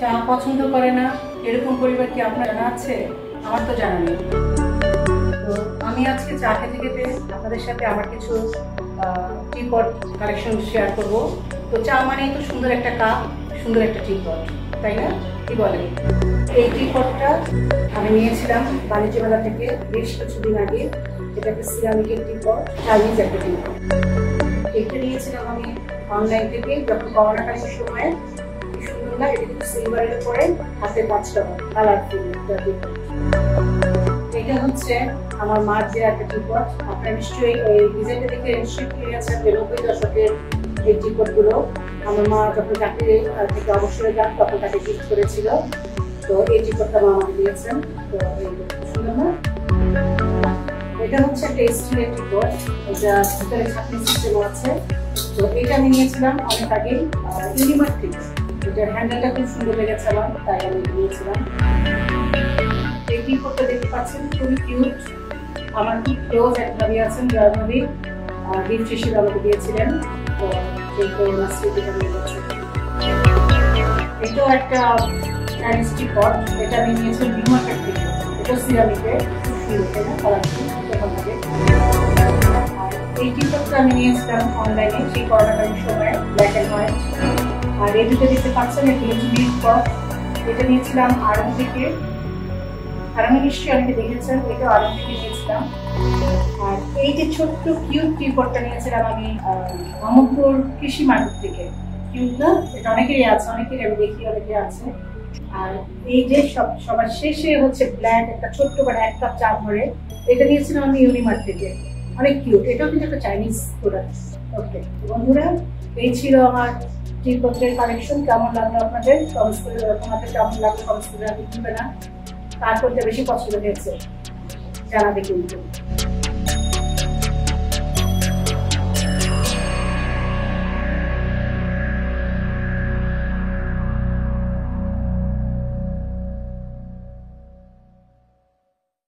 চা পছন্দ করে না এরকম পরিবার কি আপনার জানা আছে? আমার তো জানা নেই। তো আমি আজকে চা খেতে খেতে আপনাদের সাথে আমার কিছু টি পট কালেকশন শেয়ার করব। তো চা মানেই তো সুন্দর একটা কাপ, সুন্দর একটা টি পট, তাই না? কি বলেন? এই টি পটটা আমি নিয়েছিলাম বাণিজ্য মেলা থেকে বেশ কিছুদিন আগে। এটা একটা সিরামিকের টি পট, চাইনিজ একটা টি পট। এটা নিয়েছিলাম আমি অনলাইন থেকে যখন করোনাকালীন সময়ে। কি সুন্দর না, এটা কিন্তু সিলভারের উপরে হাতে কাজ করা, কালারফুল। এটা হচ্ছে আমার মার যে একটা টি পট। আপনারা নিশ্চয়ই এই ডিজাইনটা দেখে নিশ্চয়ই পেয়ে গেছেন যে 90 দশকের এই টি পট গুলো আমার মা যখন চাকরি থেকে অবসরে যান তখন তাকে গিফট করেছিল। তো এই টি পটটা মা আমাকে দিয়েছেন। তো সুন্দর না? এটা হচ্ছে একটা স্টিলের টি পট, এটা ভিতরে ছাঁকনি সিস্টেম আছে। তো এটা আমি নিয়েছিলাম অনেক আগে ইউনিমার্ট থেকে। এটার হ্যান্ডেলটা খুব সুন্দর লেগেছে আমার, তাই আমি নিয়েছিলাম। এই টি পটটা দেখতে পাচ্ছেন, খুবই কিউট। আমার খুব ক্লোজ এক ভাবি আছেন, যার ভাবি গিফট হিসেবে আমাকে দিয়েছিলেন। তো এই করোনা স্মৃতিটা নিয়ে যাচ্ছে। এটাও একটা চাইনিজ টি পট, এটা আমি নিয়েছিলাম ডিমার্কেট থেকে। এটা সিরামিকের, খুব সুন্দর, তাই না? কালারফুল তখন থেকে। এই টি পটটা আমি নিয়েছিলাম অনলাইনে সেই করোনাকালীন সময়ে, ব্ল্যাক অ্যান্ড হোয়াইট। আর এই দুটো দেখতে পাচ্ছেন এগুলো হচ্ছে মিল্ক পট। এটা নিয়েছিলাম আড়ং থেকে। আড়ং নিশ্চয়ই অনেকে দেখেছেন, এটা আড়ং থেকে নিয়েছিলাম। আর এই যে ছোট্ট কিউট টি পটটা নিয়েছিলাম আমি মোহাম্মদপুর কৃষি মার্কেট থেকে। কিউট না? এটা অনেকেরই আছে, অনেকেরই আমি দেখি অনেকে আছে। আর এই যে সবার শেষে হচ্ছে ব্ল্যাক একটা ছোট্ট করে 1 কাপ চা ধরে, এটা নিয়েছিলাম আমি ইউনিমার্ট থেকে। অনেক কিউট, এটাও কিন্তু একটা চাইনিজ প্রোডাক্ট। ওকে বন্ধুরা, এই ছিল আমার টি পটের কালেকশন। কেমন লাগলো আপনাদের? কমেন্টস করে তোমাদের কেমন লাগলো কমেন্টস করে ভুলবে না। কার করতে বেশি পছন্দ হয়েছে জানাবে কিন্তু।